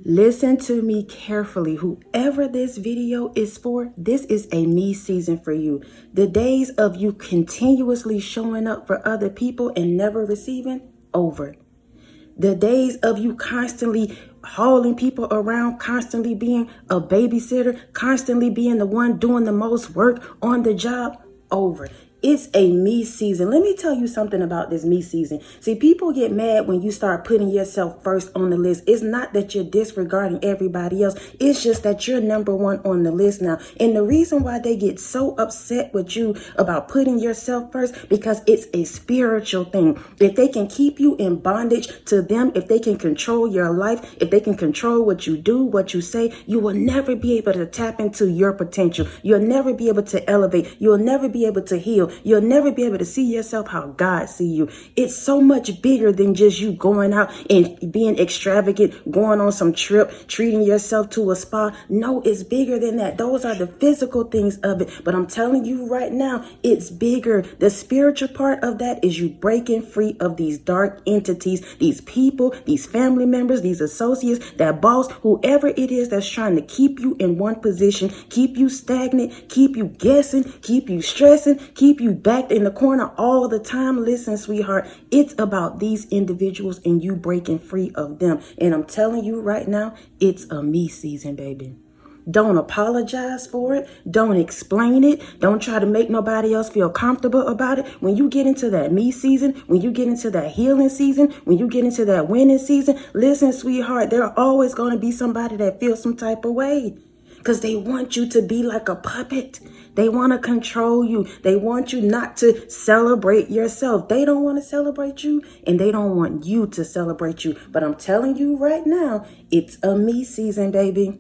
Listen to me carefully. Whoever this video is for, this is a me season for you. The days of you continuously showing up for other people and never receiving, over. The days of you constantly hauling people around, constantly being a babysitter, constantly being the one doing the most work on the job, over. It's a me season. Let me tell you something about this me season. See, people get mad when you start putting yourself first on the list. It's not that you're disregarding everybody else. It's just that you're number one on the list now. And the reason why they get so upset with you about putting yourself first, because it's a spiritual thing. If they can keep you in bondage to them, if they can control your life, if they can control what you do, what you say, you will never be able to tap into your potential. You'll never be able to elevate. You'll never be able to heal. You'll never be able to see yourself how God see you. It's so much bigger than just you going out and being extravagant, going on some trip, treating yourself to a spa. No, it's bigger than that. Those are the physical things of it. But I'm telling you right now, it's bigger. The spiritual part of that is you breaking free of these dark entities, these people, these family members, these associates, that boss, whoever it is that's trying to keep you in one position, keep you stagnant, keep you guessing, keep you stressing, keep you backed in the corner all the time. Listen, sweetheart, it's about these individuals and you breaking free of them. And I'm telling you right now, it's a me season, baby. Don't apologize for it. Don't explain it. Don't try to make nobody else feel comfortable about it. When you get into that me season, when you get into that healing season, when you get into that winning season, listen, sweetheart, there are always going to be somebody that feels some type of way. Because they want you to be like a puppet. They want to control you. They want you not to celebrate yourself. They don't want to celebrate you, and they don't want you to celebrate you. But I'm telling you right now, it's a me season, baby.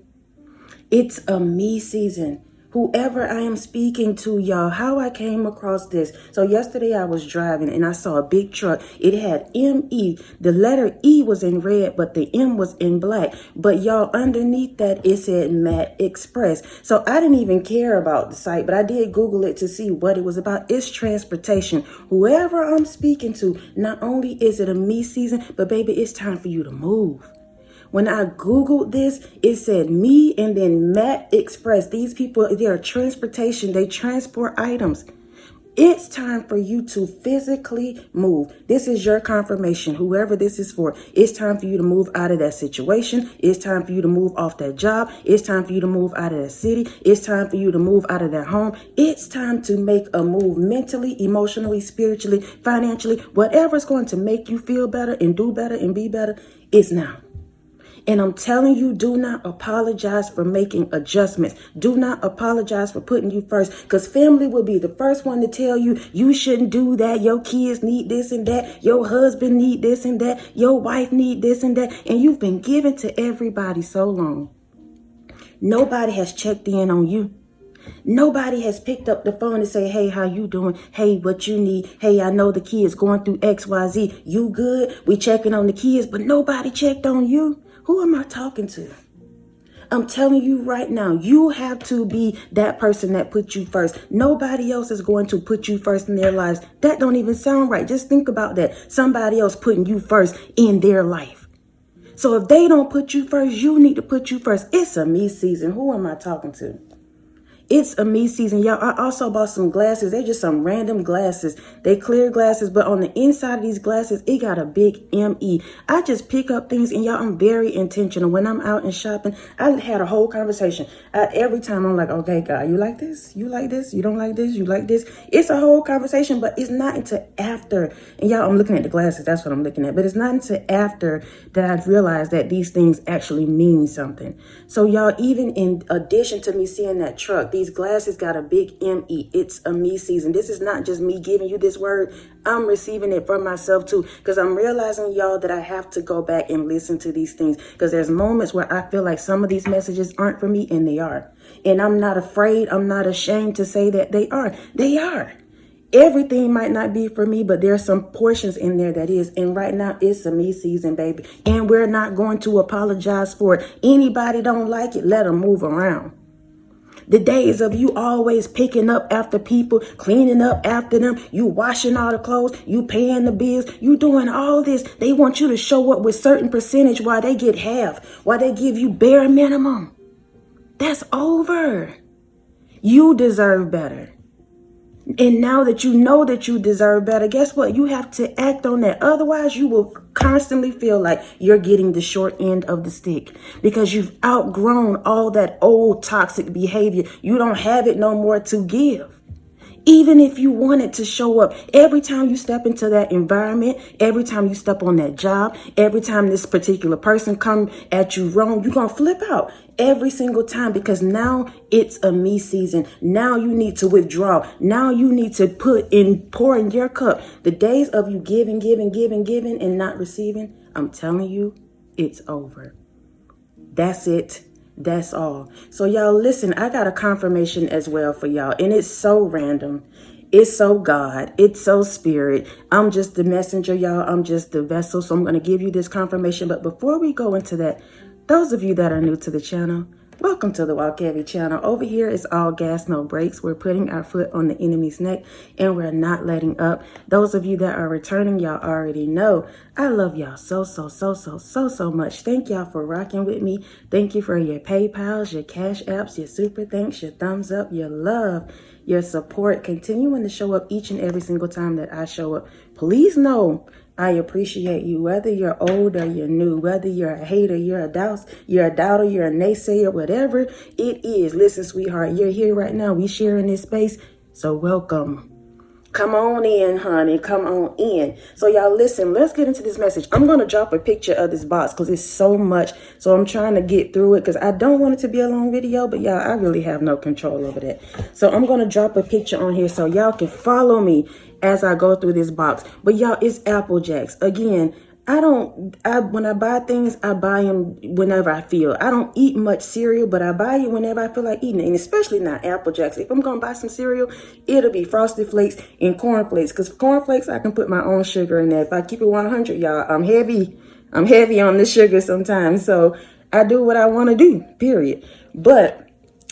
It's a me season. Whoever I am speaking to, y'all, how I came across this. So yesterday I was driving and I saw a big truck. It had M-E. The letter E was in red, but the M was in black. But y'all, underneath that, it said Matt Express. So I didn't even care about the site, but I did Google it to see what it was about. It's transportation. Whoever I'm speaking to, not only is it a me season, but baby, it's time for you to move. When I Googled this, it said me and then Matt Express. These people, they're transportation. They transport items. It's time for you to physically move. This is your confirmation, whoever this is for. It's time for you to move out of that situation. It's time for you to move off that job. It's time for you to move out of that city. It's time for you to move out of that home. It's time to make a move mentally, emotionally, spiritually, financially, whatever's going to make you feel better and do better and be better. It's now. And I'm telling you, do not apologize for making adjustments. Do not apologize for putting you first, because family will be the first one to tell you, you shouldn't do that. Your kids need this and that. Your husband need this and that. Your wife need this and that. And you've been given to everybody so long. Nobody has checked in on you. Nobody has picked up the phone and say, hey, how you doing? Hey, what you need? Hey, I know the kids going through XYZ. You good? We checking on the kids, but nobody checked on you. Who am I talking to? I'm telling you right now, you have to be that person that put you first. Nobody else is going to put you first in their lives. That don't even sound right. Just think about that. Somebody else putting you first in their life. So if they don't put you first, you need to put you first. It's a me season. Who am I talking to? It's a me season. Y'all, I also bought some glasses. They're just some random glasses. They clear glasses, but on the inside of these glasses, it got a big M-E. I just pick up things, and y'all, I'm very intentional. When I'm out and shopping, I had a whole conversation. Every time I'm like, okay, God, you like this? You like this? You don't like this? You like this? It's a whole conversation, but it's not until after. And y'all, I'm looking at the glasses. That's what I'm looking at. But it's not until after that I've realized that these things actually mean something. So y'all, even in addition to me seeing that truck, these glasses got a big M-E. It's a me season. This is not just me giving you this word. I'm receiving it for myself too, because I'm realizing, y'all, that I have to go back and listen to these things, because there's moments where I feel like some of these messages aren't for me, and they are. And I'm not afraid. I'm not ashamed to say that they are. They are. Everything might not be for me, but there's some portions in there that is. And right now, it's a me season, baby. And we're not going to apologize for it. Anybody don't like it, let them move around. The days of you always picking up after people, cleaning up after them, you washing all the clothes, you paying the bills, you doing all this. They want you to show up with certain percentage while they get half, while they give you bare minimum. That's over. You deserve better. And now that you know that you deserve better, guess what? You have to act on that. Otherwise, you will constantly feel like you're getting the short end of the stick because you've outgrown all that old toxic behavior. You don't have it no more to give. Even if you wanted to show up, every time you step into that environment, every time you step on that job, every time this particular person come at you wrong, you're going to flip out every single time because now it's a me season. Now you need to withdraw. Now you need to pour in your cup. The days of you giving and not receiving, I'm telling you, it's over. That's it. That's all. So y'all listen, I got a confirmation as well for y'all. And it's so random. It's so God. It's so spirit. I'm just the messenger, y'all. I'm just the vessel. So I'm going to give you this confirmation. But before we go into that, those of you that are new to the channel, welcome to the Walk Heavy channel. Over here is all gas, no brakes. We're putting our foot on the enemy's neck and we're not letting up. Those of you that are returning, y'all already know I love y'all so much. Thank y'all for rocking with me. Thank you for your PayPals, your Cash Apps, your super thanks, your thumbs up, your love, your support, continuing to show up each and every single time that I show up. Please know I appreciate you, whether you're old or you're new, whether you're a hater, you're a doubter, you're a naysayer, whatever it is. Listen, sweetheart, you're here right now. We sharing this space, so welcome. Come on in, honey. Come on in. So y'all listen, let's get into this message. I'm going to drop a picture of this box because it's so much. So I'm trying to get through it because I don't want it to be a long video, but y'all, I really have no control over that. So I'm going to drop a picture on here so y'all can follow me as I go through this box. But y'all, it's Apple Jacks. Again, when I buy things, I buy them whenever I feel. I don't eat much cereal, but I buy it whenever I feel like eating it. And especially not Apple Jacks. If I'm going to buy some cereal, it'll be Frosted Flakes and Corn Flakes. Because Corn Flakes, I can put my own sugar in there. If I keep it 100, y'all, I'm heavy. I'm heavy on the sugar sometimes. So I do what I want to do, period. But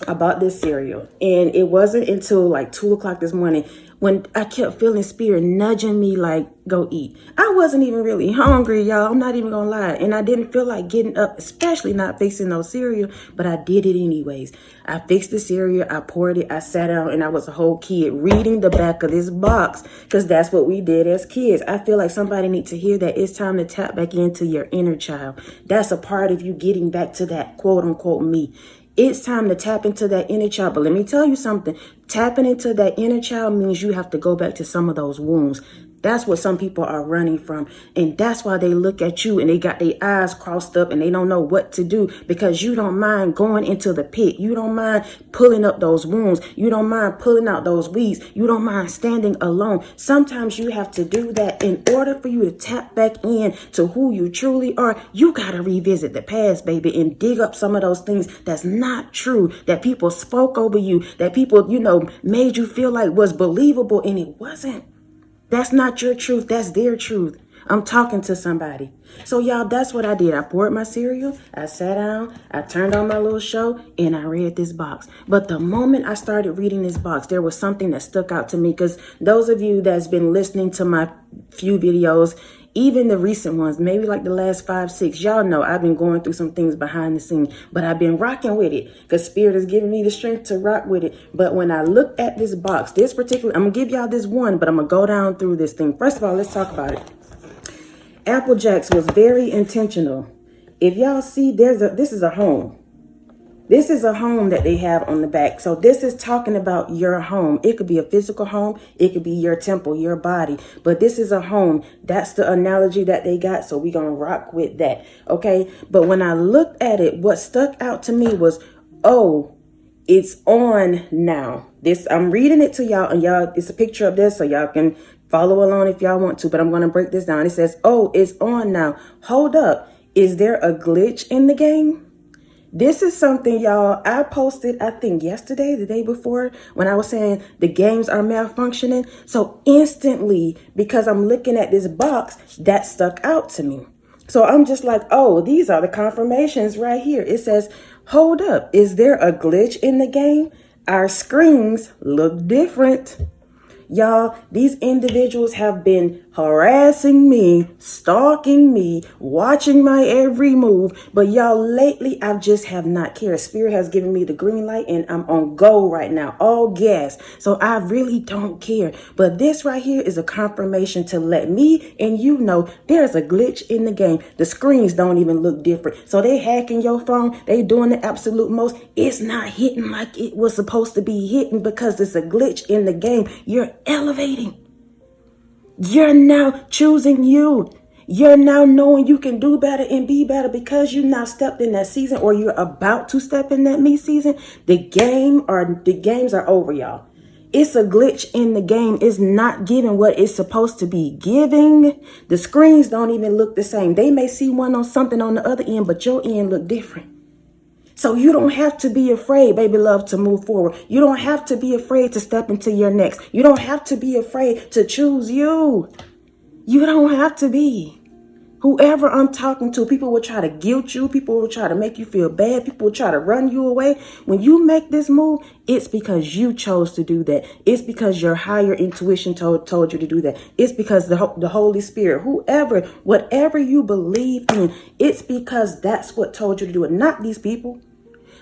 I bought this cereal. And it wasn't until like 2 o'clock this morning when I kept feeling spirit nudging me like, go eat. I wasn't even really hungry, y'all. I'm not even gonna lie. And I didn't feel like getting up, especially not fixing no cereal, but I did it anyways. I fixed the cereal, I poured it, I sat down, and I was a whole kid reading the back of this box because that's what we did as kids. I feel like somebody needs to hear that it's time to tap back into your inner child. That's a part of you getting back to that quote unquote me. It's time to tap into that inner child. But let me tell you something. Tapping into that inner child means you have to go back to some of those wounds. That's what some people are running from. And that's why they look at you and they got their eyes crossed up and they don't know what to do because you don't mind going into the pit. You don't mind pulling up those wounds. You don't mind pulling out those weeds. You don't mind standing alone. Sometimes you have to do that in order for you to tap back in to who you truly are. You got to revisit the past, baby, and dig up some of those things that's not true, that people spoke over you, that people, made you feel like was believable and it wasn't. That's not your truth. That's their truth. I'm talking to somebody. So y'all, that's what I did. I poured my cereal. I sat down. I turned on my little show and I read this box. But the moment I started reading this box, there was something that stuck out to me because those of you that's been listening to my few videos, even the recent ones, maybe like the last 5, 6, y'all know I've been going through some things behind the scenes, but I've been rocking with it because Spirit is giving me the strength to rock with it. But when I look at this box, this particular, I'm going to give y'all this one, but I'm going to go down through this thing. First of all, let's talk about it. Apple Jacks was very intentional. If y'all see, this is a home. This is a home that they have on the back. So this is talking about your home. It could be a physical home. It could be your temple, your body. But this is a home. That's the analogy that they got. So we're going to rock with that. Okay. But when I looked at it, what stuck out to me was, oh, it's on now. I'm reading it to y'all and y'all, it's a picture of this so y'all can follow along if y'all want to. But I'm going to break this down. It says, oh, it's on now. Hold up. Is there a glitch in the game? This is something, y'all, I posted, I think yesterday, the day before, when I was saying the games are malfunctioning. So instantly, because I'm looking at this box, that stuck out to me. So I'm just like, oh, these are the confirmations right here. It says, Hold up, is there a glitch in the game? Our screens look different. Y'all, these individuals have been harassing me, stalking me, watching my every move. But y'all, lately, I just have not cared. Spirit has given me the green light and I'm on go right now, all gas. So I really don't care. But this right here is a confirmation to let me and you know there's a glitch in the game. The screens don't even look different. So they hacking your phone. They doing the absolute most. It's not hitting like it was supposed to be hitting because it's a glitch in the game. You're elevating. You're now choosing you. You're now knowing you can do better and be better because you now stepped in that season or you're about to step in that me season. The games are over, y'all. It's a glitch in the game. It's not giving what it's supposed to be giving. The screens don't even look the same. They may see one on something on the other end, but your end look different. So you don't have to be afraid, baby love, to move forward. You don't have to be afraid to step into your next. You don't have to be afraid to choose you. You don't have to be. Whoever I'm talking to, people will try to guilt you. People will try to make you feel bad. People will try to run you away. When you make this move, it's because you chose to do that. It's because your higher intuition told you to do that. It's because the Holy Spirit, whoever, whatever you believe in, it's because that's what told you to do it. Not these people.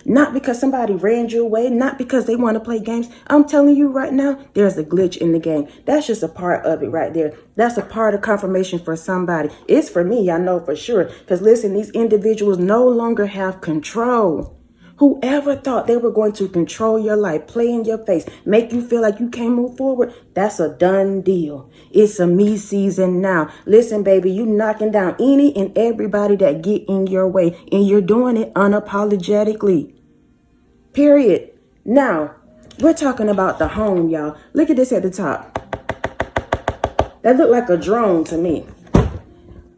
Not because somebody ran you away, not because they want to play games. I'm telling you right now, there's a glitch in the game. That's just a part of it right there. That's a part of confirmation for somebody. It's for me, I know for sure. Because listen, these individuals no longer have control. Whoever thought they were going to control your life, play in your face, make you feel like you can't move forward, that's a done deal. It's a me season now. Listen, baby, you knocking down any and everybody that get in your way, and you're doing it unapologetically. Period. Now, we're talking about the home, y'all. Look at this at the top. That looked like a drone to me.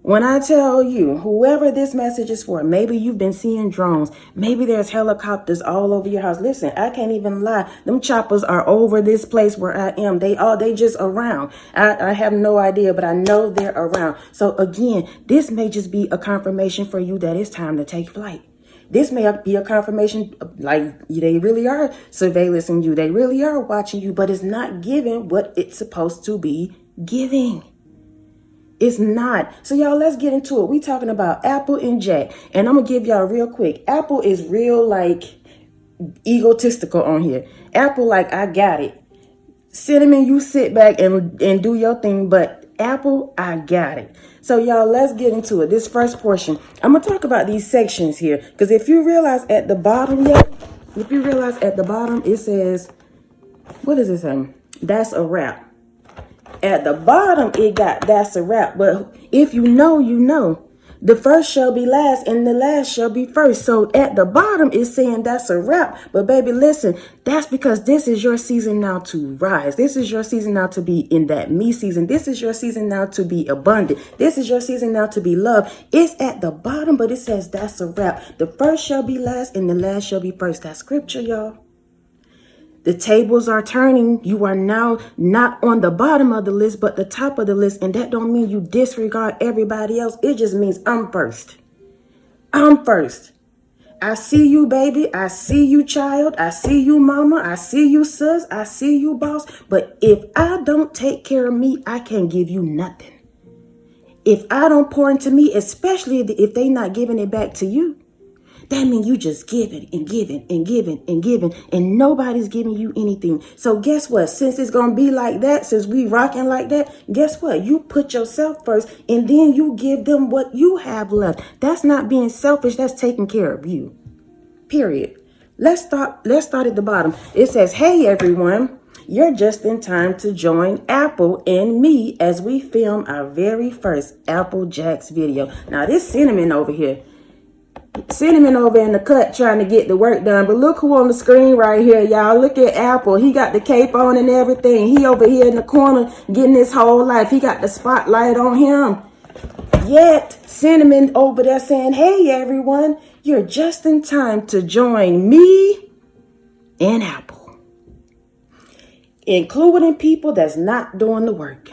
When I tell you, whoever this message is for, maybe you've been seeing drones. Maybe there's helicopters all over your house. Listen, I can't even lie. Them choppers are over this place where I am. They just around. I have no idea, but I know they're around. So again, this may just be a confirmation for you that it's time to take flight. This may be a confirmation, like they really are surveillancing you. They really are watching you, but it's not giving what it's supposed to be giving. It's not. So y'all, let's get into it. We talking about Apple and Jack. And I'm going to give y'all real quick. Apple is real like egotistical on here. Apple like, I got it. Cinnamon, you sit back and do your thing. But Apple, I got it. So y'all, let's get into it. This first portion, I'm going to talk about these sections here. Because if you realize at the bottom, it says, what is it saying? That's a wrap. At the bottom, it got that's a wrap. But if you know, you know. The first shall be last and the last shall be first. So at the bottom, it's saying that's a wrap. But baby, listen, that's because this is your season now to rise. This is your season now to be in that me season. This is your season now to be abundant. This is your season now to be loved. It's at the bottom, but it says that's a wrap. The first shall be last and the last shall be first. That's scripture, y'all. The tables are turning. You are now not on the bottom of the list, but the top of the list. And that don't mean you disregard everybody else. It just means I'm first. I'm first. I see you, baby. I see you, child. I see you, mama. I see you, sis. I see you, boss. But if I don't take care of me, I can't give you nothing. If I don't pour into me, especially if they not giving it back to you, that means you just giving and giving and giving and giving, and nobody's giving you anything. So guess what? Since it's going to be like that, since we rocking like that, guess what? You put yourself first, and then you give them what you have left. That's not being selfish. That's taking care of you. Period. Let's start at the bottom. It says, hey, everyone. You're just in time to join Apple and me as we film our very first Apple Jacks video. Now, this Cinnamon over here. Cinnamon over in the cut trying to get the work done. But look who on the screen right here, y'all. Look at Apple. He got the cape on and everything. He over here in the corner getting his whole life. He got the spotlight on him. Yet, Cinnamon over there saying, hey, everyone, you're just in time to join me and Apple. Including people that's not doing the work.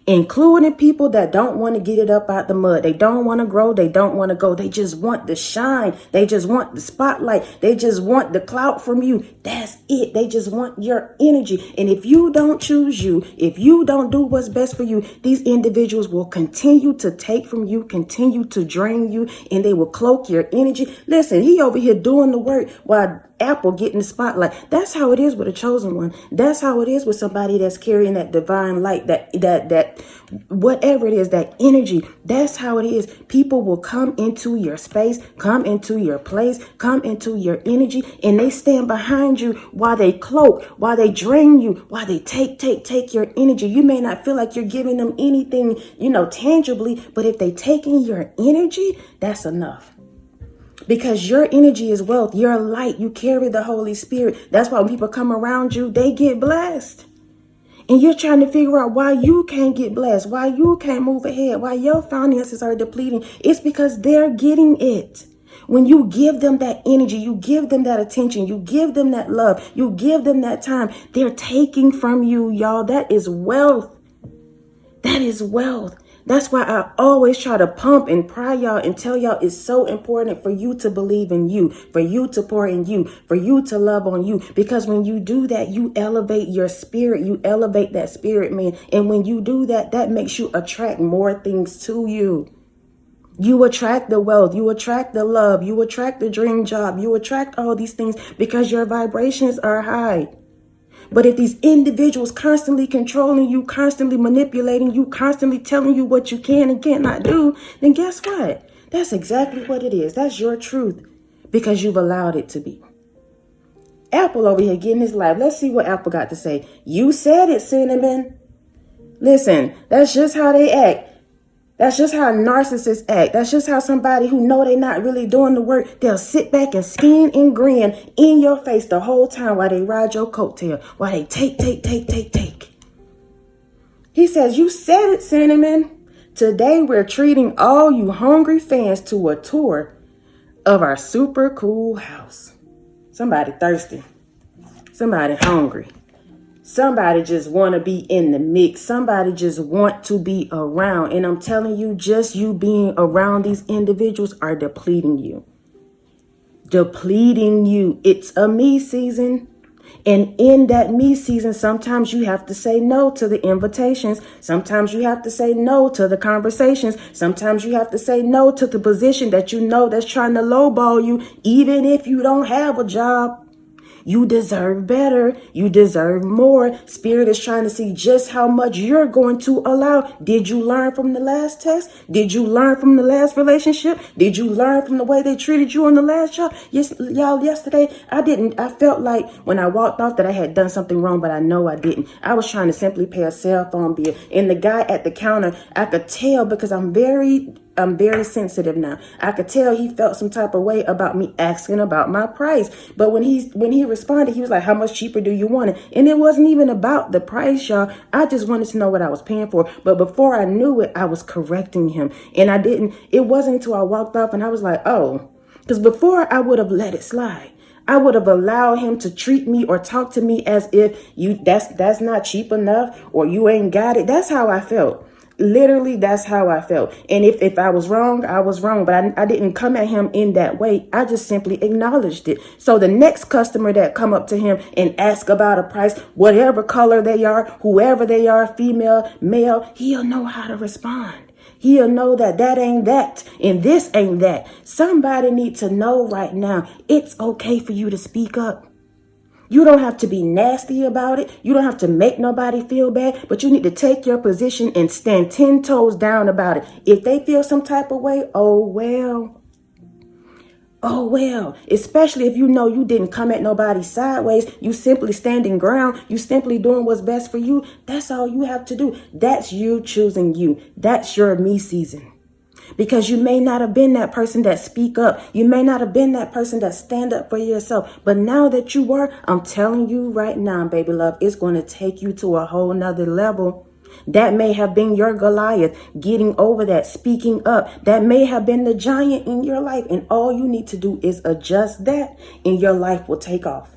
including people that don't want to get it up out the mud. They don't want to grow. They don't want to go. They just want the shine. They just want the spotlight. They just want the clout from you. That's it. They just want your energy. And if you don't choose you, if you don't do what's best for you, these individuals will continue to take from you, continue to drain you, and they will cloak your energy. Listen, he over here doing the work while Apple getting the spotlight. That's how it is with a chosen one. That's how it is with somebody that's carrying that divine light, that whatever it is, that energy. That's how it is. People will come into your space, come into your place, come into your energy, and they stand behind you while they cloak, while they drain you, while they take your energy. You may not feel like you're giving them anything, tangibly, but if they taking your energy, that's enough. Because your energy is wealth. You're light. You carry the Holy Spirit. That's why when people come around you, they get blessed. And you're trying to figure out why you can't get blessed, why you can't move ahead, why your finances are depleting. It's because they're getting it. When you give them that energy, you give them that attention, you give them that love, you give them that time, they're taking from you, y'all. That is wealth. That is wealth. That's why I always try to pump and pry y'all and tell y'all it's so important for you to believe in you, for you to pour in you, for you to love on you. Because when you do that, you elevate your spirit. You elevate that spirit, man. And when you do that, that makes you attract more things to you. You attract the wealth, you attract the love, you attract the dream job, you attract all these things because your vibrations are high. But if these individuals constantly controlling you, constantly manipulating you, constantly telling you what you can and cannot do, then guess what? That's exactly what it is. That's your truth because you've allowed it to be. Apple over here getting his life. Let's see what Apple got to say. You said it, Cinnamon. Listen, that's just how they act. That's just how narcissists act. That's just how somebody who know they're not really doing the work, they'll sit back and skin and grin in your face the whole time while they ride your coattail, while they take. He says, you said it, Cinnamon. Today we're treating all you hungry fans to a tour of our super cool house. Somebody thirsty. Somebody hungry. Somebody just want to be in the mix. Somebody just want to be around. And I'm telling you, just you being around these individuals are depleting you. Depleting you. It's a me season. And in that me season, sometimes you have to say no to the invitations. Sometimes you have to say no to the conversations. Sometimes you have to say no to the position that you know that's trying to lowball you, even if you don't have a job. You deserve better. You deserve more. Spirit is trying to see just how much you're going to allow. Did you learn from the last test? Did you learn from the last relationship? Did you learn from the way they treated you on the last job? Yes, y'all, yesterday, I felt like when I walked off that I had done something wrong, but I know I didn't. I was trying to simply pay a cell phone bill. And the guy at the counter, I could tell because I'm very sensitive now. I could tell he felt some type of way about me asking about my price. But when he responded, he was like, how much cheaper do you want it? And it wasn't even about the price, y'all. I just wanted to know what I was paying for. But before I knew it, I was correcting him. And it wasn't until I walked off and I was like, oh, because before I would have let it slide. I would have allowed him to treat me or talk to me as if that's not cheap enough or you ain't got it. That's how I felt. Literally, that's how I felt. And if I was wrong, I was wrong. But I didn't come at him in that way. I just simply acknowledged it. So the next customer that come up to him and ask about a price, whatever color they are, whoever they are, female, male, he'll know how to respond. He'll know that ain't that and this ain't that. Somebody needs to know right now, it's okay for you to speak up. You don't have to be nasty about it. You don't have to make nobody feel bad, but you need to take your position and stand 10 toes down about it. If they feel some type of way, oh well. Oh well, especially if you know you didn't come at nobody sideways. You simply standing ground. You simply doing what's best for you. That's all you have to do. That's you choosing you. That's your me season. Because you may not have been that person that speak up. You may not have been that person that stand up for yourself. But now that you are, I'm telling you right now, baby love, it's going to take you to a whole nother level. That may have been your Goliath, getting over that, speaking up. That may have been the giant in your life. And all you need to do is adjust that and your life will take off.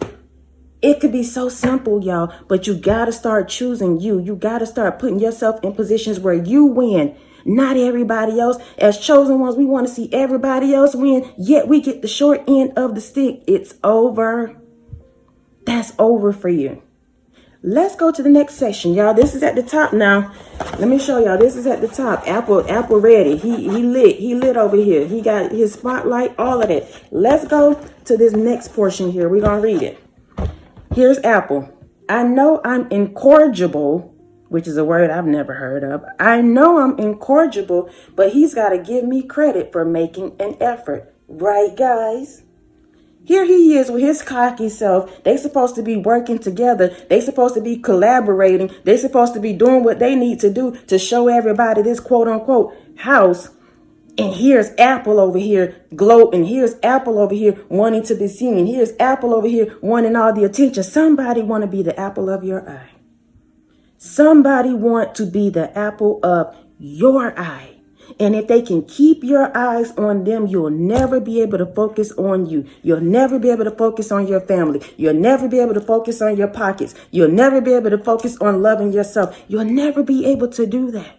It could be so simple, y'all, but you got to start choosing you. You got to start putting yourself in positions where you win, not everybody else. As chosen ones, we want to see everybody else win, yet we get the short end of the stick. It's over. That's over for you. Let's go to the next section, y'all. This is at the top now. Let me show y'all. This is at the top. Apple ready. He lit over here. He got his spotlight, all of that. Let's go to this next portion here. We're going to read it. Here's Apple. I know I'm incorrigible, which is a word I've never heard of. I know I'm incorrigible, but he's got to give me credit for making an effort. Right, guys? Here he is with his cocky self. They supposed to be working together. They supposed to be collaborating. They supposed to be doing what they need to do to show everybody this quote unquote house. And here's Apple over here and here's Apple over here wanting to be seen. Here's Apple over here wanting all the attention. Somebody want to be the apple of your eye. Somebody want to be the apple of your eye. And if they can keep your eyes on them, you'll never be able to focus on you. You'll never be able to focus on your family. You'll never be able to focus on your pockets. You'll never be able to focus on loving yourself. You'll never be able to do that.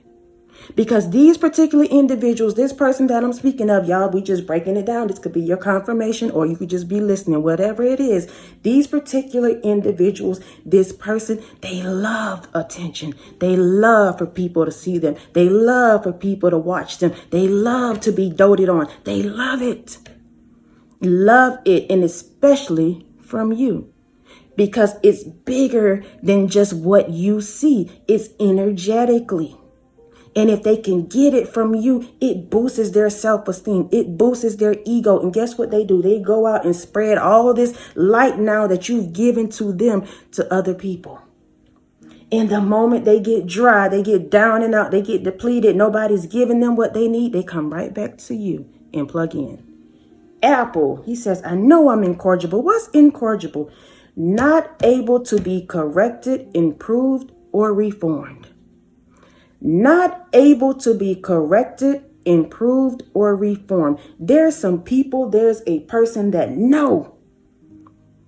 Because these particular individuals, this person that I'm speaking of, y'all, we just breaking it down. This could be your confirmation or you could just be listening, whatever it is. These particular individuals, this person, they love attention. They love for people to see them. They love for people to watch them. They love to be doted on. They love it. Love it. And especially from you. Because it's bigger than just what you see. It's energetically. And if they can get it from you, it boosts their self-esteem. It boosts their ego. And guess what they do? They go out and spread all this light now that you've given to them to other people. And the moment they get dry, they get down and out, they get depleted, nobody's giving them what they need, they come right back to you and plug in. Apple, he says, I know I'm incorrigible. What's incorrigible? Not able to be corrected, improved, or reformed. Not able to be corrected, improved, or reformed. There's some people, there's a person that no,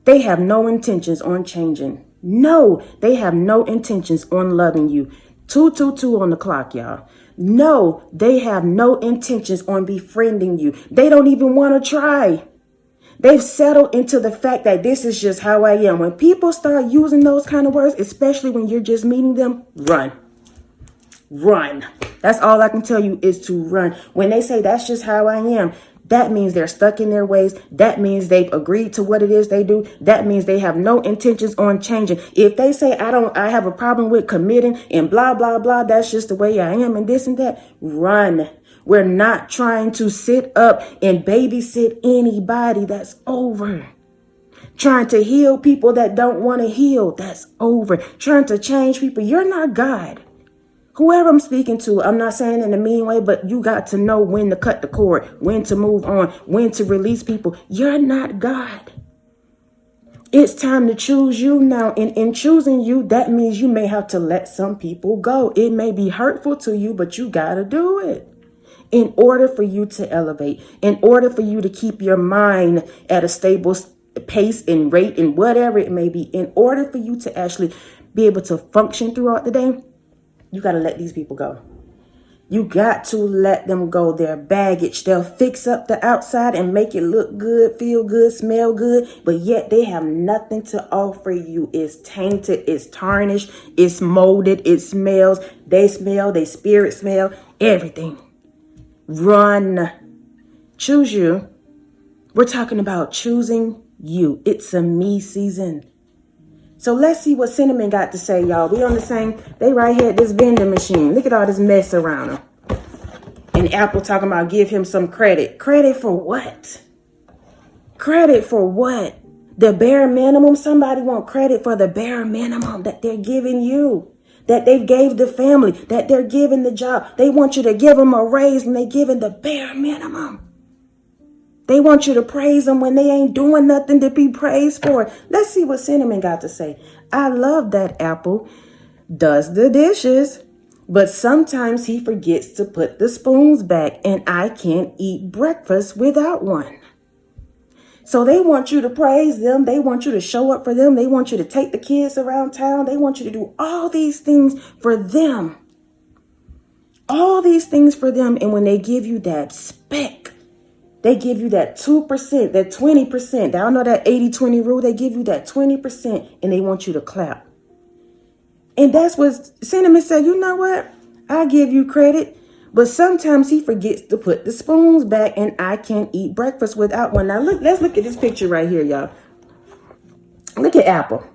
they have no intentions on changing. No, they have no intentions on loving you. 222 on the clock, y'all. No, they have no intentions on befriending you. They don't even want to try. They've settled into the fact that this is just how I am. When people start using those kind of words, especially when you're just meeting them, run. Run. That's all I can tell you is to run. When they say that's just how I am, that means they're stuck in their ways. That means they've agreed to what it is they do. That means they have no intentions on changing. If they say, I have a problem with committing and blah, blah, blah, that's just the way I am and this and that, run. We're not trying to sit up and babysit anybody. That's over. Trying to heal people that don't want to heal. That's over. Trying to change people. You're not God. Whoever I'm speaking to, I'm not saying in a mean way, but you got to know when to cut the cord, when to move on, when to release people. You're not God. It's time to choose you now. And in choosing you, that means you may have to let some people go. It may be hurtful to you, but you got to do it. In order for you to elevate, in order for you to keep your mind at a stable pace and rate and whatever it may be, in order for you to actually be able to function throughout the day, you got to let these people go. You got to let them go. Their baggage. They'll fix up the outside and make it look good, feel good, smell good. But yet they have nothing to offer you. It's tainted. It's tarnished. It's molded. It smells. They smell. They spirit smell. Everything. Run. Choose you. We're talking about choosing you. It's a me season. So let's see what Cinnamon got to say, y'all. We on the same, they right here at this vending machine. Look at all this mess around them. And Apple talking about give him some credit. Credit for what? Credit for what? The bare minimum? Somebody want credit for the bare minimum that they're giving you. That they gave the family. That they're giving the job. They want you to give them a raise and they giving the bare minimum. They want you to praise them when they ain't doing nothing to be praised for. Let's see what Cinnamon got to say. I love that Apple does the dishes, but sometimes he forgets to put the spoons back and I can't eat breakfast without one. So they want you to praise them. They want you to show up for them. They want you to take the kids around town. They want you to do all these things for them. All these things for them. And when they give you that speck, they give you that 2%, that 20%. Y'all know that 80-20 rule. They give you that 20% and they want you to clap. And that's what Cinnamon said. You know what? I give you credit. But sometimes he forgets to put the spoons back and I can't eat breakfast without one. Now, let's look at this picture right here, y'all. Look at Apple.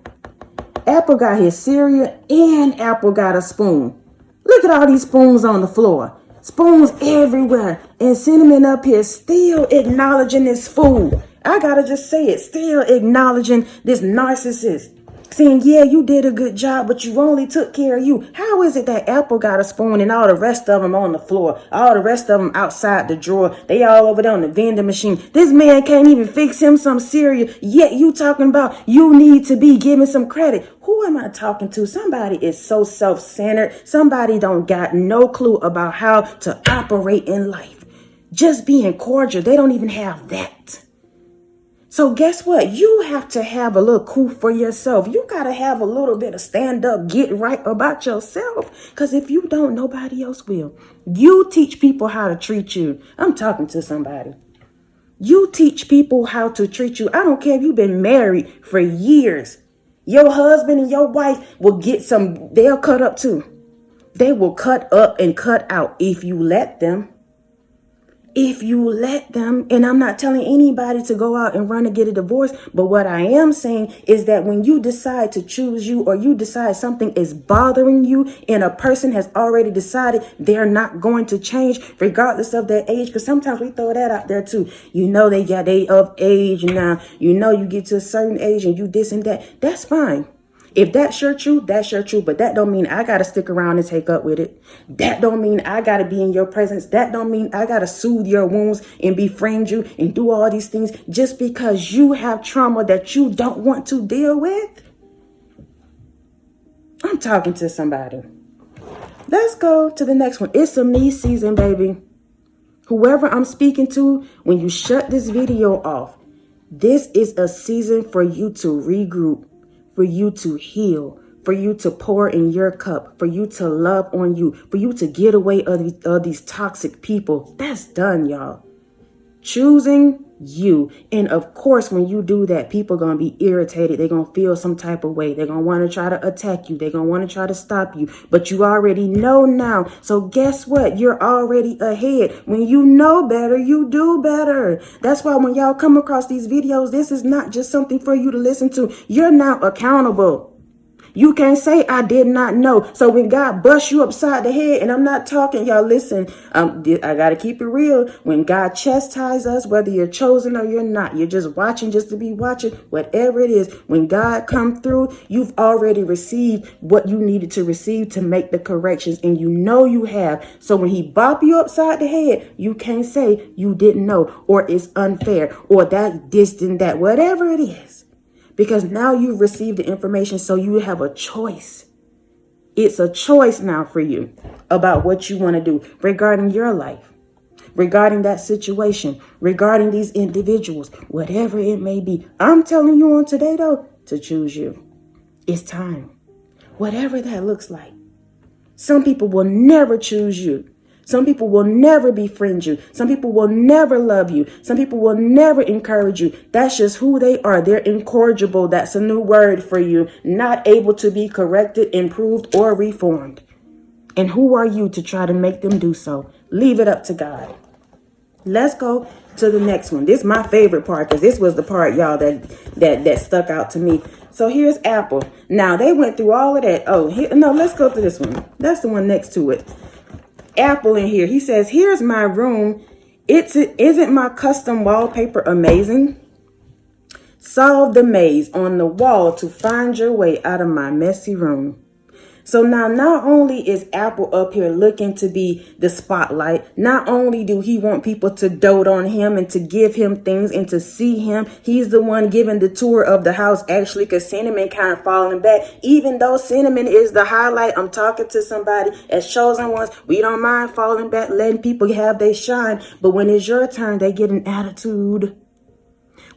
Apple got his cereal and Apple got a spoon. Look at all these spoons on the floor. Spoons everywhere. And Cinnamon up here still acknowledging this food. I gotta just say it. Still acknowledging this narcissist. Saying, yeah, you did a good job, but you only took care of you. How is it that Apple got a spoon and all the rest of them on the floor? All the rest of them outside the drawer. They all over there on the vending machine. This man can't even fix him some cereal. Yet you talking about you need to be giving some credit. Who am I talking to? Somebody is so self-centered. Somebody don't got no clue about how to operate in life. Just being cordial. They don't even have that. So guess what? You have to have a little coup for yourself. You got to have a little bit of stand up, get right about yourself. Because if you don't, nobody else will. You teach people how to treat you. I'm talking to somebody. You teach people how to treat you. I don't care if you've been married for years. Your husband and your wife will get some, they'll cut up too. They will cut up and cut out if you let them. If you let them, and I'm not telling anybody to go out and run and get a divorce, but what I am saying is that when you decide to choose you or you decide something is bothering you and a person has already decided they're not going to change regardless of their age, because sometimes we throw that out there too. You know, they of age now. You know, you get to a certain age and you this and that. That's fine. If that's your truth, that's your truth. But that don't mean I got to stick around and take up with it. That don't mean I got to be in your presence. That don't mean I got to soothe your wounds and befriend you and do all these things just because you have trauma that you don't want to deal with. I'm talking to somebody. Let's go to the next one. It's a me season, baby. Whoever I'm speaking to, when you shut this video off, this is a season for you to regroup. For you to heal, for you to pour in your cup, for you to love on you, for you to get away of these toxic people. That's done, y'all. Choosing you. And of course, when you do that, people are going to be irritated. They're going to feel some type of way. They're going to want to try to attack you. They're going to want to try to stop you. But you already know now. So guess what? You're already ahead. When you know better, you do better. That's why when y'all come across these videos, this is not just something for you to listen to. You're now accountable. You can't say I did not know. So when God busts you upside the head, and I'm not talking, y'all listen, I got to keep it real. When God chastises us, whether you're chosen or you're not, you're just watching just to be watching, whatever it is. When God come through, you've already received what you needed to receive to make the corrections. And you know you have. So when he bop you upside the head, you can't say you didn't know or it's unfair or that distant that, whatever it is. Because now you've received the information, so you have a choice. It's a choice now for you about what you want to do regarding your life, regarding that situation, regarding these individuals, whatever it may be. I'm telling you on today, though, to choose you. It's time. Whatever that looks like. Some people will never choose you. Some people will never befriend you. Some people will never love you. Some people will never encourage you. That's just who they are. They're incorrigible. That's a new word for you. Not able to be corrected, improved, or reformed. And who are you to try to make them do so? Leave it up to God. Let's go to the next one. This is my favorite part because this was the part, y'all, that stuck out to me. So here's Apple. Now, they went through all of that. Let's go to this one. That's the one next to it. Apple in here. He says, here's my room. Isn't my custom wallpaper amazing? Solve the maze on the wall to find your way out of my messy room. So now not only is Apple up here looking to be the spotlight, not only do he want people to dote on him and to give him things and to see him, he's the one giving the tour of the house actually because Cinnamon kind of falling back. Even though Cinnamon is the highlight, I'm talking to somebody as chosen ones. We don't mind falling back, letting people have their shine. But when it's your turn, they get an attitude.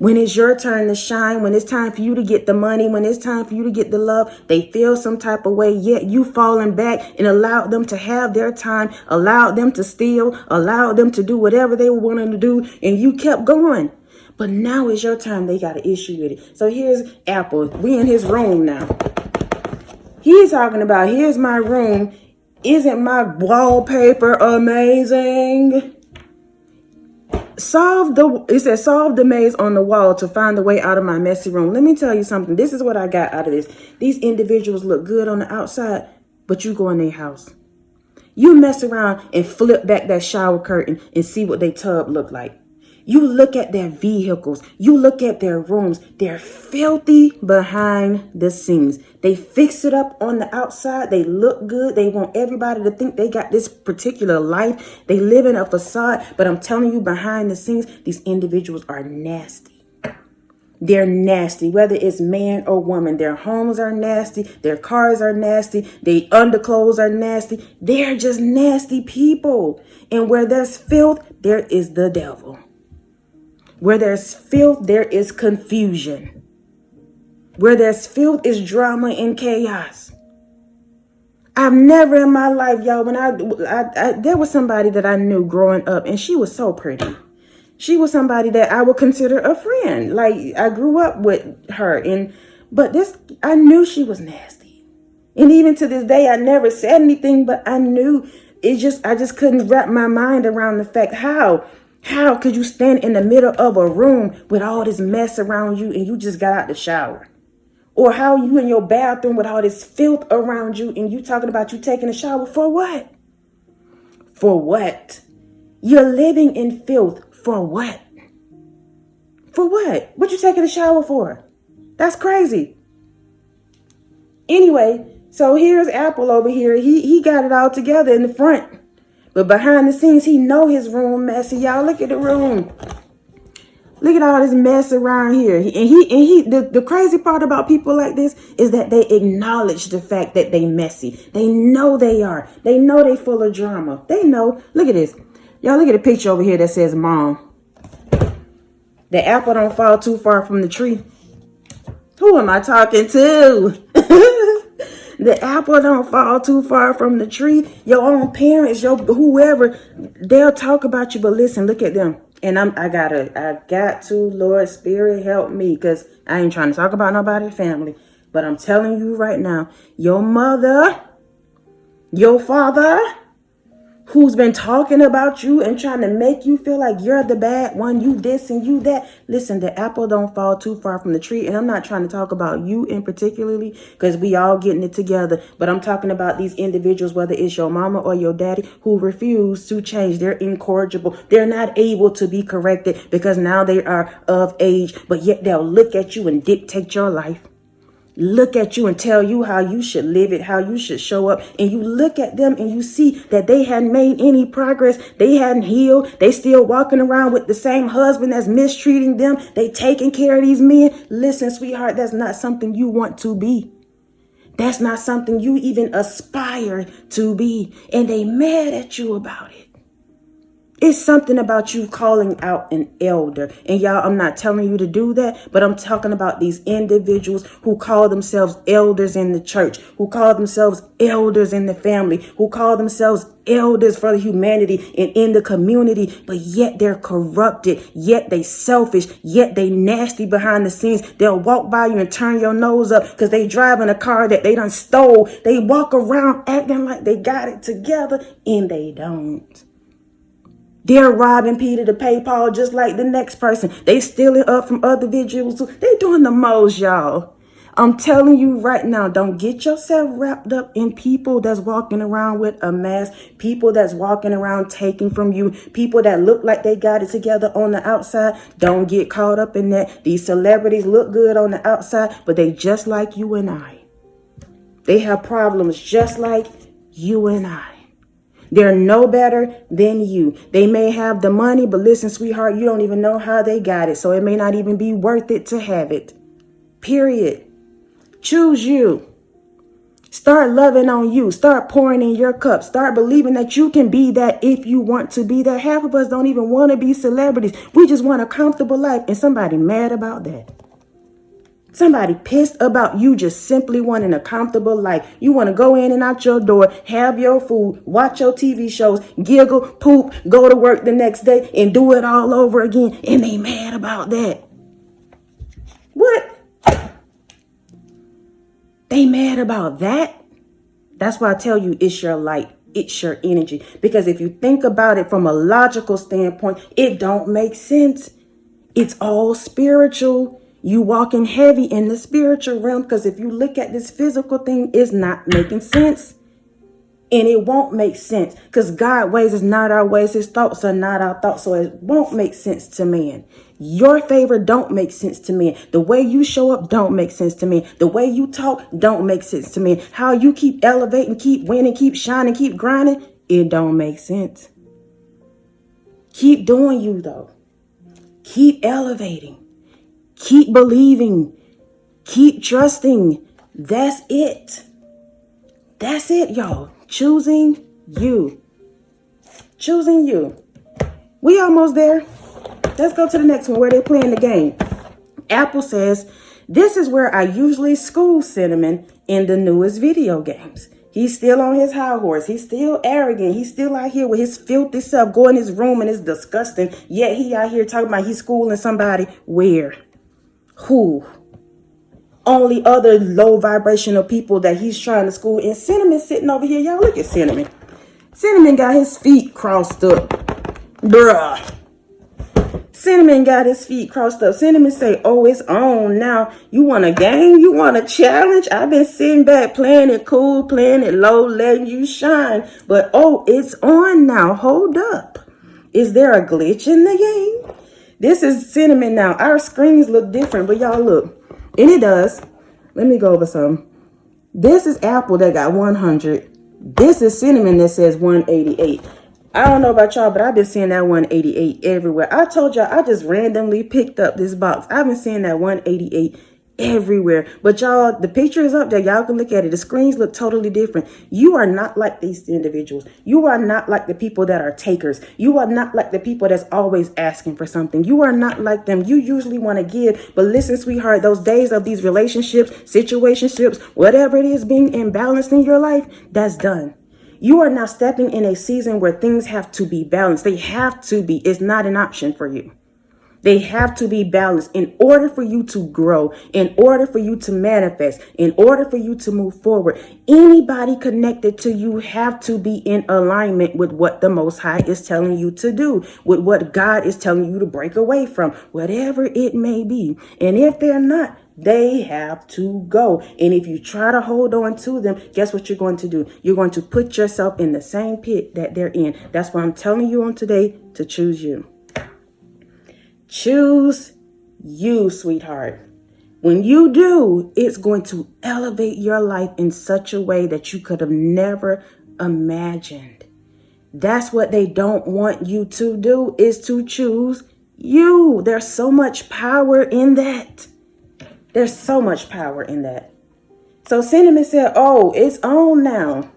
When it's your turn to shine, when it's time for you to get the money, when it's time for you to get the love, they feel some type of way, yet you falling back and allowed them to have their time, allowed them to steal, allowed them to do whatever they wanted to do, and you kept going. But now it's your time. They got an issue with it. So here's Apple. We in his room now. He's talking about, here's my room. Isn't my wallpaper amazing? It says solve the maze on the wall to find the way out of my messy room. Let me tell you something. This is what I got out of this. These individuals look good on the outside, but you go in their house. You mess around and flip back that shower curtain and see what their tub look like. You look at their vehicles. You look at their rooms. They're filthy behind the scenes. They fix it up on the outside. They look good. They want everybody to think they got this particular life. They live in a facade. But I'm telling you, behind the scenes, these individuals are nasty. They're nasty, whether it's man or woman. Their homes are nasty. Their cars are nasty. Their underclothes are nasty. They're just nasty people. And where there's filth, there is the devil. Where there's filth, there is confusion. Where there's filth is drama and chaos. I've never in my life, y'all, when there was somebody that I knew growing up, and she was so pretty. She was somebody that I would consider a friend. Like, I grew up with her, but I knew she was nasty. And even to this day, I never said anything, but I knew I just couldn't wrap my mind around the fact how could you stand in the middle of a room with all this mess around you and you just got out the shower? Or how you in your bathroom with all this filth around you and you talking about you taking a shower for what? For what? You're living in filth for what? For what? What you taking a shower for? That's crazy. Anyway, so here's Apple over here. He got it all together in the front. But behind the scenes, he know his room messy. Y'all, look at the room. Look at all this mess around here. The crazy part about people like this is that they acknowledge the fact that they messy. They know they are. They know they full of drama. They know. Look at this. Y'all, look at the picture over here that says mom. The apple don't fall too far from the tree. Who am I talking to? The apple don't fall too far from the tree. Your own parents, whoever, they'll talk about you. But listen, look at them. And I got to, Lord, Spirit, help me. Because I ain't trying to talk about nobody's family. But I'm telling you right now, your mother, your father, who's been talking about you and trying to make you feel like you're the bad one, you this and you that. Listen, the apple don't fall too far from the tree. And I'm not trying to talk about you in particularly because we all getting it together. But I'm talking about these individuals, whether it's your mama or your daddy, who refuse to change. They're incorrigible. They're not able to be corrected because now they are of age. But yet they'll look at you and dictate your life. Look at you and tell you how you should live it, how you should show up. And you look at them and you see that they hadn't made any progress. They hadn't healed. They still walking around with the same husband that's mistreating them. They taking care of these men. Listen, sweetheart, that's not something you want to be. That's not something you even aspire to be. And they mad at you about it. It's something about you calling out an elder. And y'all, I'm not telling you to do that, but I'm talking about these individuals who call themselves elders in the church, who call themselves elders in the family, who call themselves elders for the humanity and in the community, but yet they're corrupted, yet they selfish, yet they nasty behind the scenes. They'll walk by you and turn your nose up because they driving a car that they done stole. They walk around acting like they got it together and they don't. They're robbing Peter to pay Paul just like the next person. They stealing up from other individuals. They doing the most, y'all. I'm telling you right now, don't get yourself wrapped up in people that's walking around with a mask, people that's walking around taking from you, people that look like they got it together on the outside. Don't get caught up in that. These celebrities look good on the outside, but they just like you and I. They have problems just like you and I. They're no better than you. They may have the money, but listen, sweetheart, you don't even know how they got it. So it may not even be worth it to have it. Period. Choose you. Start loving on you. Start pouring in your cup. Start believing that you can be that if you want to be that. Half of us don't even want to be celebrities. We just want a comfortable life. And somebody mad about that. Somebody pissed about you just simply wanting a comfortable life. You want to go in and out your door, have your food, watch your TV shows, giggle, poop, go to work the next day and do it all over again. And they mad about that. What? They mad about that? That's why I tell you it's your light. It's your energy. Because if you think about it from a logical standpoint, it don't make sense. It's all spiritual. You walking heavy in the spiritual realm, because if you look at this physical thing, it's not making sense. And it won't make sense because God's ways is not our ways. His thoughts are not our thoughts. So it won't make sense to man. Your favor don't make sense to me. The way you show up don't make sense to me. The way you talk don't make sense to me. How you keep elevating, keep winning, keep shining, keep grinding, it don't make sense. Keep doing you though. Keep elevating. Keep believing. Keep trusting. That's it. That's it, y'all. Choosing you. Choosing you. We almost there. Let's go to the next one where they're playing the game. Apple says, this is where I usually school Cinnamon in the newest video games. He's still on his high horse. He's still arrogant. He's still out here with his filthy self. Go in his room and it's disgusting. Yet he out here talking about he's schooling somebody. Where? Who? Only other low vibrational people that he's trying to school. And Cinnamon sitting over here. Y'all look at Cinnamon. Cinnamon got his feet crossed up. Bruh. Cinnamon got his feet crossed up. Cinnamon say, oh, it's on now. You want a game? You want a challenge? I've been sitting back playing it cool, playing it low, letting you shine. But, oh, it's on now. Hold up. Is there a glitch in the game? This is Cinnamon now. Our screens look different, but y'all look. And it does. Let me go over some. This is Apple that got 100. This is Cinnamon that says 188. I don't know about y'all, but I've been seeing that 188 everywhere. I told y'all I just randomly picked up this box. I've been seeing that 188 everywhere. But y'all, the picture is up there. Y'all can look at it. The screens look totally different. You are not like these individuals. You are not like the people that are takers. You are not like the people that's always asking for something. You are not like them. You usually want to give. But listen, sweetheart, those days of these relationships, situationships, whatever it is being imbalanced in your life, that's done. You are now stepping in a season where things have to be balanced. They have to be. It's not an option for you. They have to be balanced in order for you to grow, in order for you to manifest, in order for you to move forward. Anybody connected to you have to be in alignment with what the Most High is telling you to do, with what God is telling you to break away from, whatever it may be. And if they're not, they have to go. And if you try to hold on to them, guess what you're going to do? You're going to put yourself in the same pit that they're in. That's why I'm telling you on today to choose you. Choose you, sweetheart. When you do, it's going to elevate your life in such a way that you could have never imagined. That's what they don't want you to do, is to choose you. There's so much power in that. There's so much power in that. So Cinnamon said, oh, it's on now.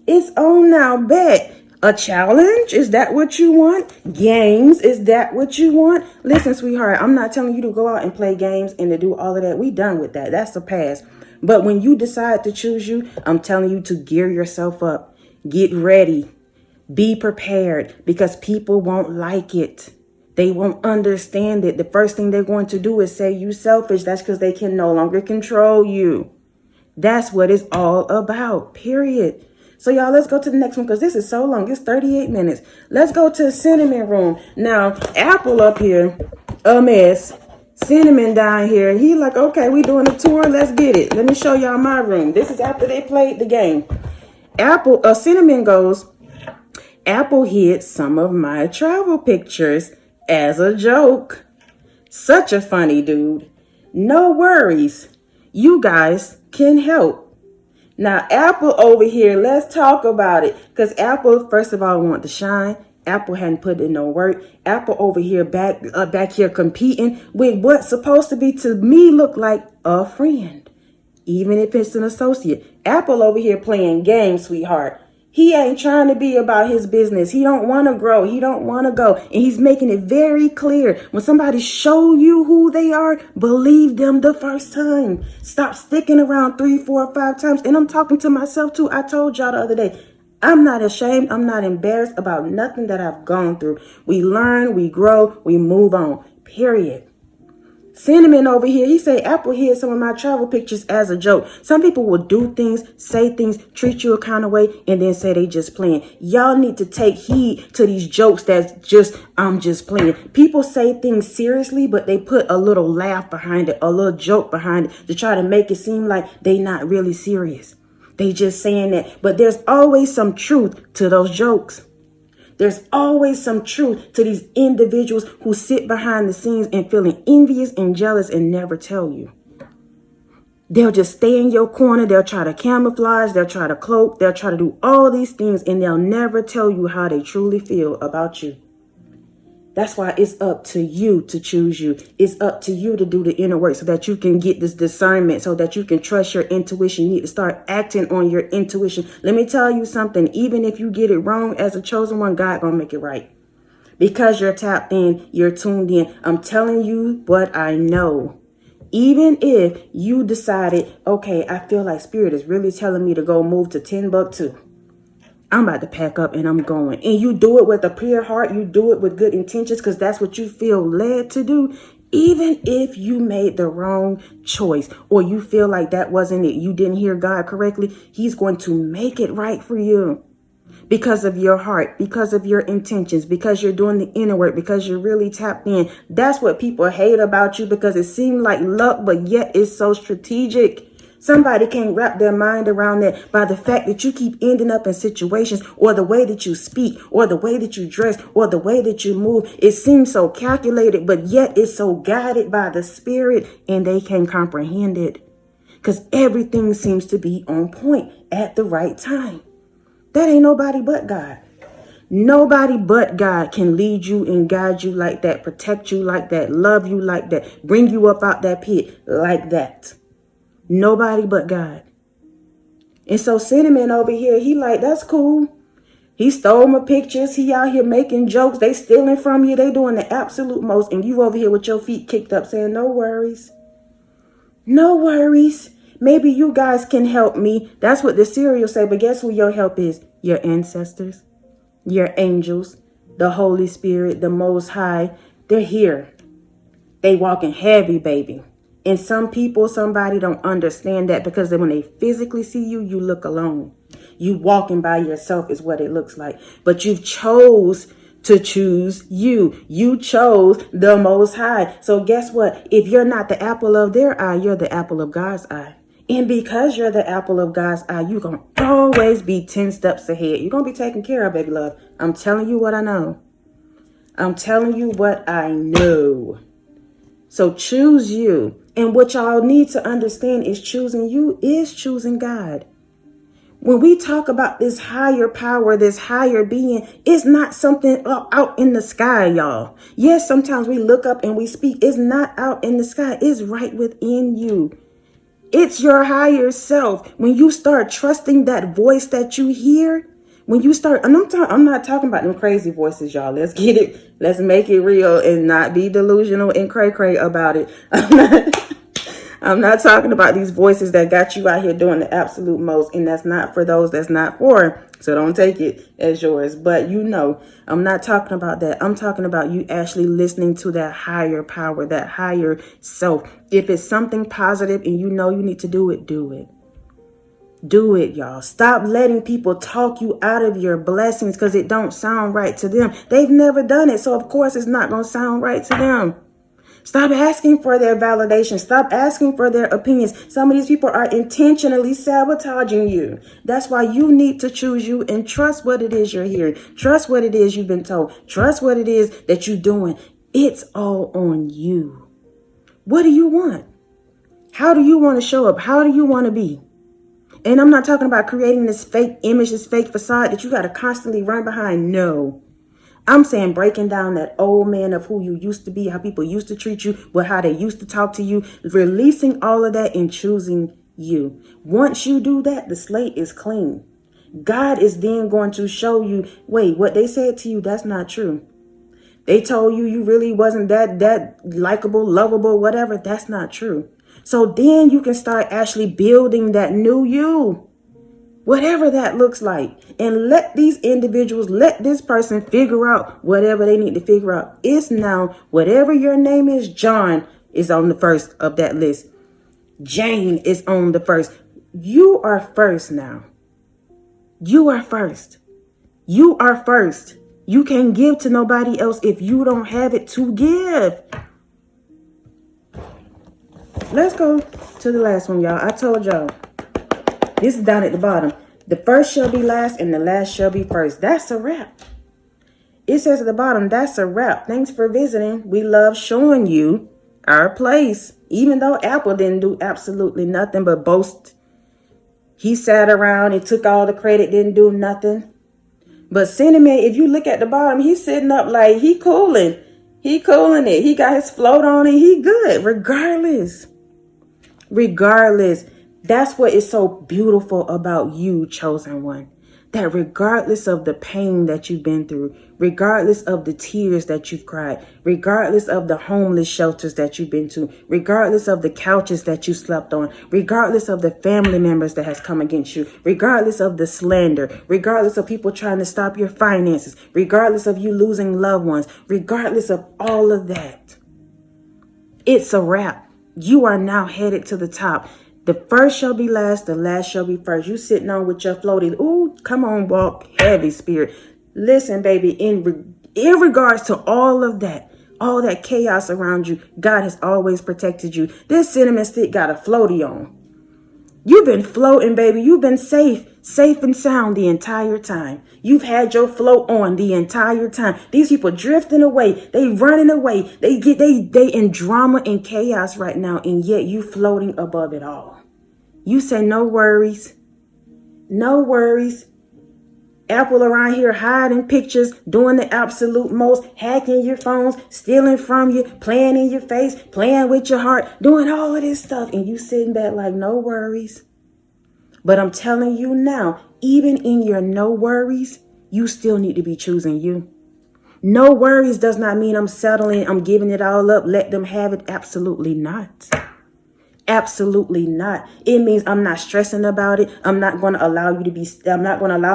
It's on now. Bet. A challenge? Is that what you want? Games? Is that what you want? Listen, sweetheart, I'm not telling you to go out and play games and to do all of that. We done with that. That's the past. But when you decide to choose you, I'm telling you to gear yourself up. Get ready. Be prepared, because people won't like it. They won't understand it. The first thing they're going to do is say you selfish. That's because they can no longer control you. That's what it's all about, period. So y'all, let's go to the next one because this is so long. It's 38 minutes. Let's go to Cinnamon room. Now, Apple up here, a mess. Cinnamon down here. He like, okay, we doing a tour. Let's get it. Let me show y'all my room. This is after they played the game. Cinnamon goes, Apple hid some of my travel pictures as a joke. Such a funny dude. No worries. You guys can help. Now, Apple over here, let's talk about it. Because Apple, first of all, want to shine. Apple hadn't put in no work. Apple over here back here competing with what's supposed to be, to me, look like a friend. even if it's an associate. Apple over here playing games, sweetheart. He ain't trying to be about his business. He don't want to grow. He don't want to go. And he's making it very clear. When somebody show you who they are, believe them the first time. Stop sticking around 3, 4, 5 times. And I'm talking to myself too. I told y'all the other day, I'm not ashamed. I'm not embarrassed about nothing that I've gone through. We learn, we grow, we move on. Period. Cinnamon over here, he say Apple hid some of my travel pictures as a joke. Some people will do things, say things, treat you a kind of way, and then say they just playing. Y'all need to take heed to these jokes that's just, I'm just playing. People say things seriously, but they put a little laugh behind it, a little joke behind it to try to make it seem like they not really serious. They just saying that. But there's always some truth to those jokes. There's always some truth to these individuals who sit behind the scenes and feeling envious and jealous and never tell you. They'll just stay in your corner. They'll try to camouflage. They'll try to cloak. They'll try to do all these things, and they'll never tell you how they truly feel about you. That's why it's up to you to choose you. It's up to you to do the inner work so that you can get this discernment, so that you can trust your intuition. You need to start acting on your intuition. Let me tell you something. Even if you get it wrong as a chosen one, God gonna make it right. Because you're tapped in, you're tuned in. I'm telling you what I know. Even if you decided, okay, I feel like Spirit is really telling me to go move to Timbuktu. I'm about to pack up and I'm going. And you do it with a pure heart. You do it with good intentions because that's what you feel led to do. Even if you made the wrong choice or you feel like that wasn't it, you didn't hear God correctly, he's going to make it right for you because of your heart, because of your intentions, because you're doing the inner work, because you're really tapped in. That's what people hate about you because it seemed like luck, but yet it's so strategic. Somebody can't wrap their mind around that by the fact that you keep ending up in situations or the way that you speak or the way that you dress or the way that you move. It seems so calculated, but yet it's so guided by the Spirit and they can't comprehend it because everything seems to be on point at the right time. That ain't nobody but God. Nobody but God can lead you and guide you like that, protect you like that, love you like that, bring you up out that pit like that. Nobody but God. And so Cinnamon over here, he like, that's cool. He stole my pictures. He out here making jokes. They stealing from you. They doing the absolute most. And you over here with your feet kicked up saying, no worries. No worries. Maybe you guys can help me. That's what the cereal say. But guess who your help is? Your ancestors, your angels, the Holy Spirit, the Most High. They're here. They walking heavy, baby. And some people, somebody don't understand that because when they physically see you, you look alone. You walking by yourself is what it looks like. But you've chose to choose you. You chose the Most High. So guess what? If you're not the apple of their eye, you're the apple of God's eye. And because you're the apple of God's eye, you're going to always be 10 steps ahead. You're going to be taken care of, baby love. I'm telling you what I know. I'm telling you what I know. So choose you. And what y'all need to understand is choosing you is choosing God. When we talk about this higher power, this higher being, it's not something out in the sky, y'all. Yes, sometimes we look up and we speak. It's not out in the sky. It's right within you. It's your higher self. When you start trusting that voice that you hear, when you start, and I'm not talking about them crazy voices, y'all. Let's get it. Let's make it real and not be delusional and cray-cray about it. I'm not talking about these voices that got you out here doing the absolute most. And that's not for those that's not for. So don't take it as yours. But you know, I'm not talking about that. I'm talking about you actually listening to that higher power, that higher self. If it's something positive and you know you need to do it, do it. Do it, y'all. Stop letting people talk you out of your blessings because it don't sound right to them. They've never done it. So, of course, it's not going to sound right to them. Stop asking for their validation. Stop asking for their opinions. Some of these people are intentionally sabotaging you. That's why you need to choose you and trust what it is you're hearing. Trust what it is you've been told. Trust what it is that you're doing. It's all on you. What do you want? How do you want to show up? How do you want to be? And I'm not talking about creating this fake image, this fake facade that you got to constantly run behind. No. I'm saying breaking down that old man of who you used to be, how people used to treat you, but how they used to talk to you, releasing all of that and choosing you. Once you do that, the slate is clean. God is then going to show you, wait, what they said to you, that's not true. They told you you really wasn't that likable, lovable, whatever. That's not true. So then you can start actually building that new you, whatever that looks like. And let these individuals, let this person figure out whatever they need to figure out. It's now, whatever your name is, John is on the first of that list. Jane is on the first. You are first now. You are first. You are first. You can't give to nobody else if you don't have it to give. Let's go to the last one, y'all. I told y'all. This is down at the bottom. The first shall be last and the last shall be first. That's a wrap. It says at the bottom, that's a wrap. Thanks for visiting. We love showing you our place. Even though Apple didn't do absolutely nothing but boast. He sat around and took all the credit, didn't do nothing. But Cinnamon, if you look at the bottom, he's sitting up like he cooling. He cooling it. He got his float on and he good. Regardless. That's what is so beautiful about you, chosen one. That regardless of the pain that you've been through, regardless of the tears that you've cried, regardless of the homeless shelters that you've been to, regardless of the couches that you slept on, regardless of the family members that has come against you, regardless of the slander, regardless of people trying to stop your finances, regardless of you losing loved ones, regardless of all of that, it's a wrap. You are now headed to the top. The first shall be last, the last shall be first. You sitting on with your floaty. Ooh, come on, walk heavy, spirit. Listen, baby, in regards to all of that, all that chaos around you, God has always protected you. This cinnamon stick got a floaty on. You've been floating, baby. You've been safe and sound the entire time. You've had your float on the entire time. These people drifting away. They running away. They in drama and chaos right now. And yet you floating above it all. You say no worries. No worries. Apple around here hiding pictures, doing the absolute most, hacking your phones, stealing from you, playing in your face, playing with your heart, doing all of this stuff. And you sitting back like no worries. But I'm telling you now, even in your no worries, you still need to be choosing you. No worries does not mean I'm settling, I'm giving it all up, let them have it. Absolutely not. Absolutely not. It means I'm not stressing about it. I'm not going to allow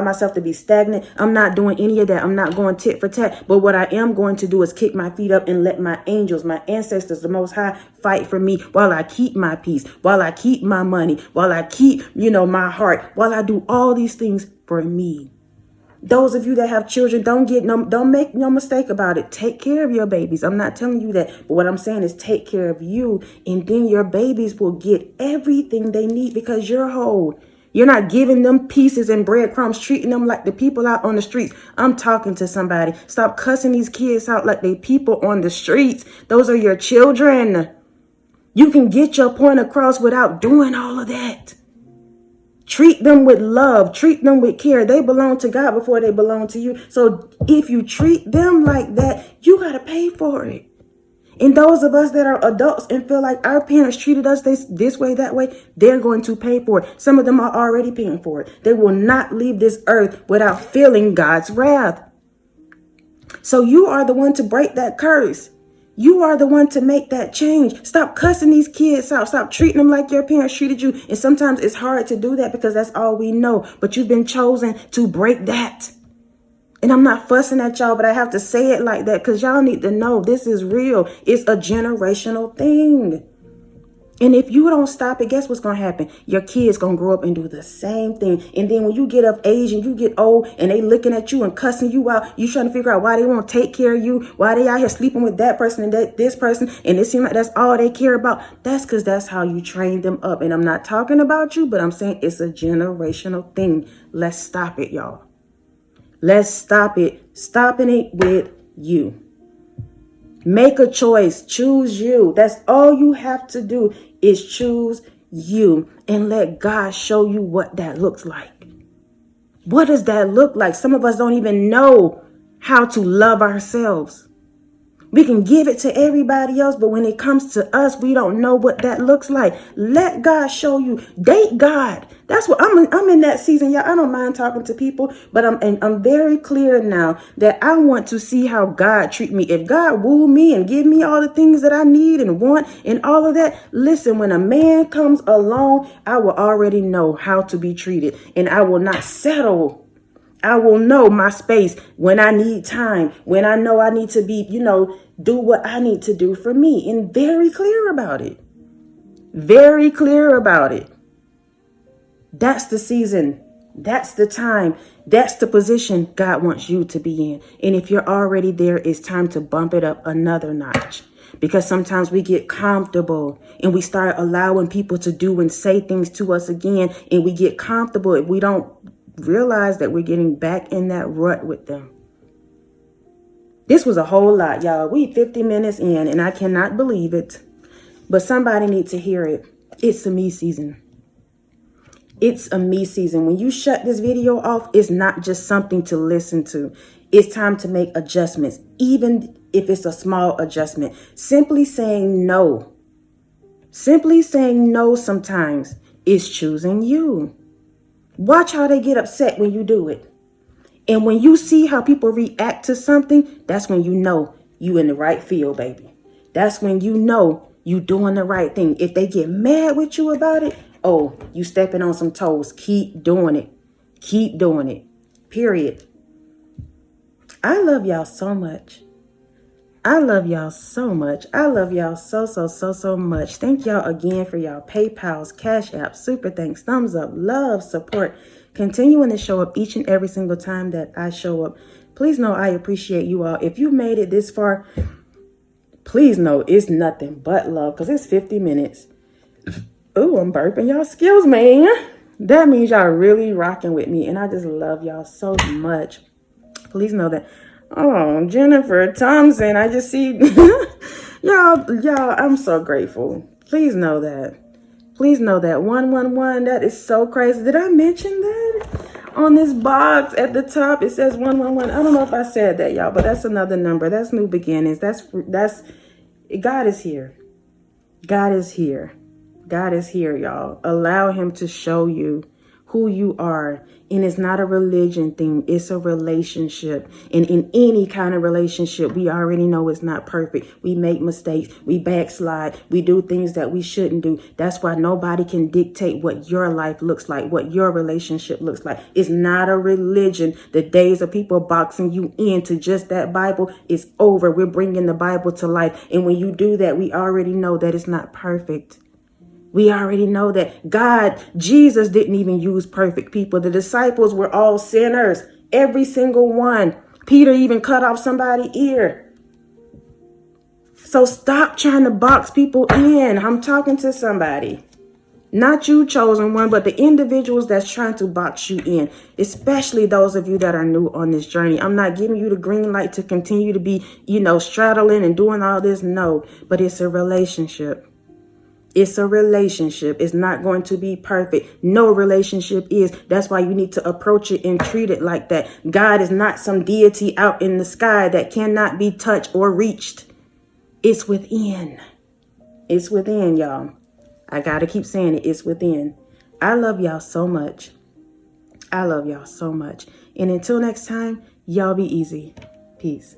myself to be stagnant. I'm not doing any of that. I'm not going tit for tat. But what I am going to do is kick my feet up and let my angels, my ancestors, the Most High, fight for me while I keep my peace, while I keep my money, while I keep, my heart, while I do all these things for me. Those of you that have children, don't make no mistake about it. Take care of your babies. I'm not telling you that. But what I'm saying is take care of you. And then your babies will get everything they need because you're whole. You're not giving them pieces and breadcrumbs, treating them like the people out on the streets. I'm talking to somebody. Stop cussing these kids out like they people on the streets. Those are your children. You can get your point across without doing all of that. Treat them with love. Treat them with care. They belong to God before they belong to you. So if you treat them like that, you got to pay for it. And those of us that are adults and feel like our parents treated us this way, that way, they're going to pay for it. Some of them are already paying for it. They will not leave this earth without feeling God's wrath. So you are the one to break that curse. You are the one to make that change. Stop cussing these kids out. Stop treating them like your parents treated you. And sometimes it's hard to do that because that's all we know. But you've been chosen to break that. And I'm not fussing at y'all, but I have to say it like that because y'all need to know this is real. It's a generational thing. And if you don't stop it, guess what's going to happen? Your kids going to grow up and do the same thing. And then when you get of age and you get old and they looking at you and cussing you out, you trying to figure out why they won't take care of you, why they out here sleeping with that person and this person, and it seems like that's all they care about. That's because that's how you train them up. And I'm not talking about you, but I'm saying it's a generational thing. Let's stop it, y'all. Let's stop it. Stopping it with you. Make a choice. Choose you. That's all you have to do is choose you and let God show you what that looks like. What does that look like? Some of us don't even know how to love ourselves. We can give it to everybody else, but when it comes to us, we don't know what that looks like. Let God show you. Date God. That's what I'm in that season, y'all. I don't mind talking to people, but I'm very clear now that I want to see how God treat me. If God woo me and give me all the things that I need and want and all of that, listen, when a man comes along, I will already know how to be treated, and I will not settle. I will know my space when I need time, when I know I need to be, do what I need to do for me, and very clear about it. Very clear about it. That's the season. That's the time. That's the position God wants you to be in. And if you're already there, it's time to bump it up another notch. Because sometimes we get comfortable and we start allowing people to do and say things to us again. And we get comfortable if we don't realize that we're getting back in that rut with them. This was a whole lot, y'all. We 50 minutes in and I cannot believe it. But somebody needs to hear it. It's a me season. It's a me season. When you shut this video off, it's not just something to listen to. It's time to make adjustments, even if it's a small adjustment. Simply saying no. Simply saying no sometimes is choosing you. Watch how they get upset when you do it. And when you see how people react to something, that's when you know you in the right field, baby. That's when you know you doing the right thing. If they get mad with you about it, oh, you stepping on some toes. Keep doing it. Keep doing it. Period. I love y'all so much. I love y'all so much. I love y'all so much. Thank y'all again for y'all PayPals, Cash App, super thanks, thumbs up, love, support, continuing to show up each and every single time that I show up. Please know I appreciate you all. If you made it this far, please know it's nothing but love because it's 50 minutes. Ooh, I'm burping. Y'all, excuse me. That means y'all really rocking with me. And I just love y'all so much. Please know that. Oh, Jennifer Thompson. I just see y'all, I'm so grateful. Please know that. Please know that 111, that is so crazy. Did I mention that? On this box at the top, it says 111. I don't know if I said that, y'all, but that's another number. That's new beginnings. That's God is here. God is here. God is here, y'all. Allow him to show you who you are. And it's not a religion thing. It's a relationship. And in any kind of relationship, we already know it's not perfect. We make mistakes. We backslide. We do things that we shouldn't do. That's why nobody can dictate what your life looks like, what your relationship looks like. It's not a religion. The days of people boxing you into just that Bible is over. We're bringing the Bible to life. And when you do that, we already know that it's not perfect. We already know that Jesus didn't even use perfect people. The disciples were all sinners, every single one. Peter even cut off somebody's ear. So stop trying to box people in. I'm talking to somebody. Not you, chosen one, but the individuals that's trying to box you in, especially those of you that are new on this journey. I'm not giving you the green light to continue to be, straddling and doing all this. No, but it's a relationship. It's a relationship. It's not going to be perfect. No relationship is. That's why you need to approach it and treat it like that. God is not some deity out in the sky that cannot be touched or reached. It's within. It's within, y'all. I got to keep saying it. It's within. I love y'all so much. I love y'all so much. And until next time, y'all be easy. Peace.